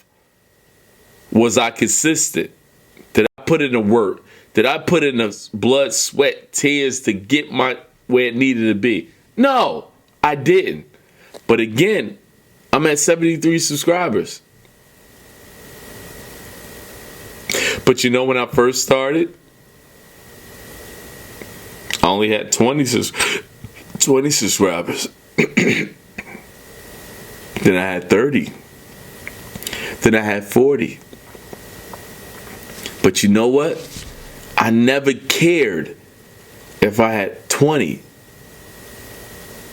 Was I consistent? Did I put in the work? Did I put in the blood, sweat, tears to get where it needed to be? No, I didn't. But again, I'm at 73 subscribers. But you know, when I first started, I only had 20 subscribers. Then I had 30. Then I had 40. But you know what? I never cared if I had 20,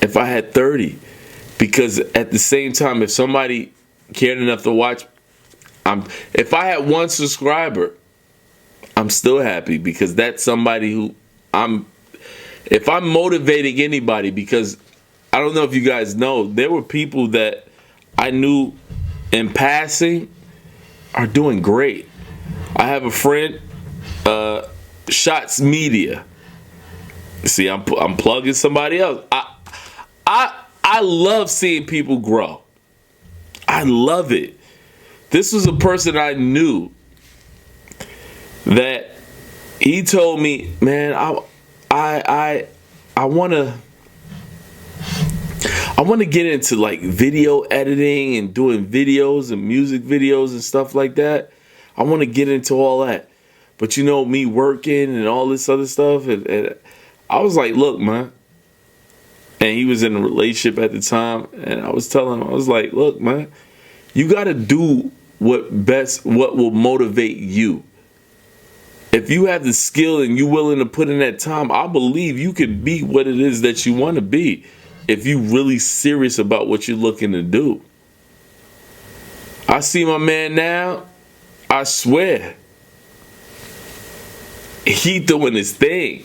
if I had 30. Because at the same time, if somebody cared enough to watch, if I had one subscriber, I'm still happy, because that's somebody who if I'm motivating anybody, because I don't know if you guys know, there were people that I knew in passing are doing great. I have a friend, Shots Media. See, I'm plugging somebody else. I love seeing people grow. I love it. This was a person I knew that he told me, man, I want to get into like video editing and doing videos and music videos and stuff like that. I want to get into all that. But you know, me working and all this other stuff, and I was like, look, man. And he was in a relationship at the time, and I was telling him, I was like, look, man, you got to do what will motivate you. If you have the skill and you're willing to put in that time, I believe you can be what it is that you want to be if you're really serious about what you're looking to do. I see my man now, I swear, he doing his thing.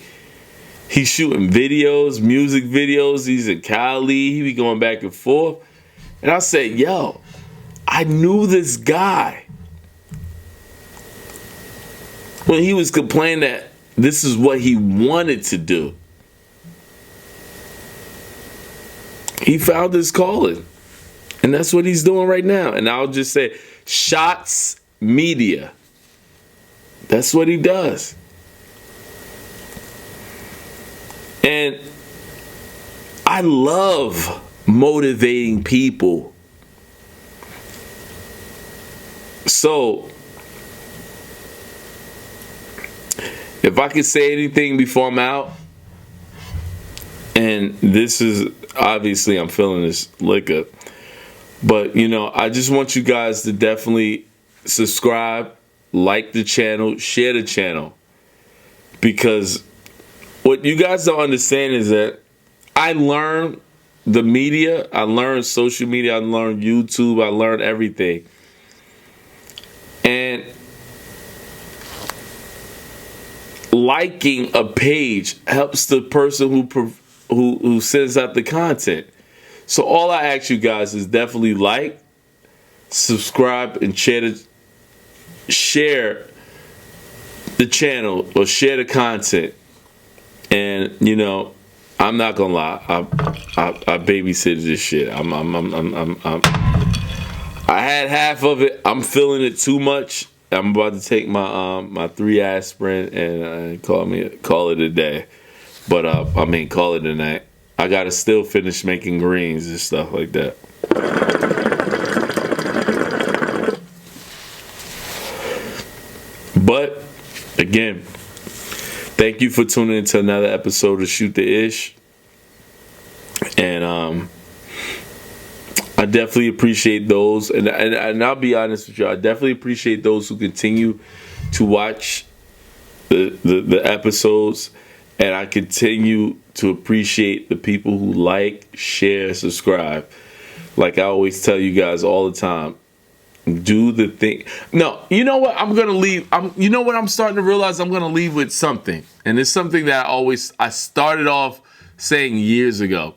He's shooting videos, music videos. He's in Cali. He be going back and forth. And I said, yo, I knew this guy when he was complaining that this is what he wanted to do. He found his calling. And that's what he's doing right now. And I'll just say, Shots Media. That's what he does. And I love motivating people. So, if I could say anything before I'm out, and this is, obviously I'm feeling this liquor, but you know, I just want you guys to definitely subscribe, like the channel, share the channel, because what you guys don't understand is that I learn the media. I learned social media. I learned YouTube. I learned everything. And liking a page helps the person who sends out the content. So all I ask you guys is definitely like, subscribe, and share the channel or share the content. And you know, I'm not gonna lie, I babysitted this shit. I had half of it. I'm feeling it too much. I'm about to take my 3 aspirin and call it a day. But call it a night. I gotta still finish making greens and stuff like that. But again, thank you for tuning into another episode of Shoot the Ish. And I definitely appreciate those, and I'll be honest with you, I definitely appreciate those who continue to watch the episodes, and I continue to appreciate the people who like, share, subscribe. Like I always tell you guys all the time, do the thing. No, you know what? I'm gonna leave. You know what? I'm starting to realize I'm gonna leave with something, and it's something that I started off saying years ago.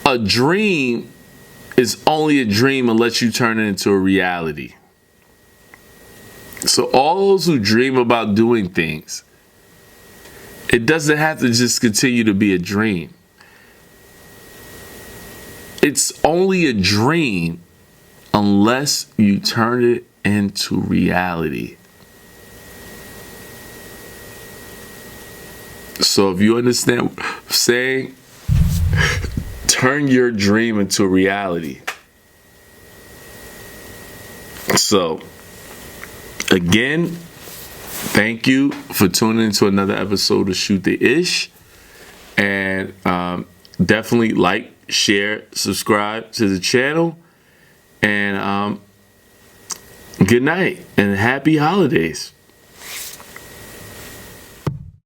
A dream is only a dream unless you turn it into a reality. So all those who dream about doing things, it doesn't have to just continue to be a dream. It's only a dream unless you turn it into reality. So if you understand what I'm saying, turn your dream into a reality. So, again, thank you for tuning into another episode of Shoot the Ish. And definitely like, share, subscribe to the channel. And good night and happy holidays.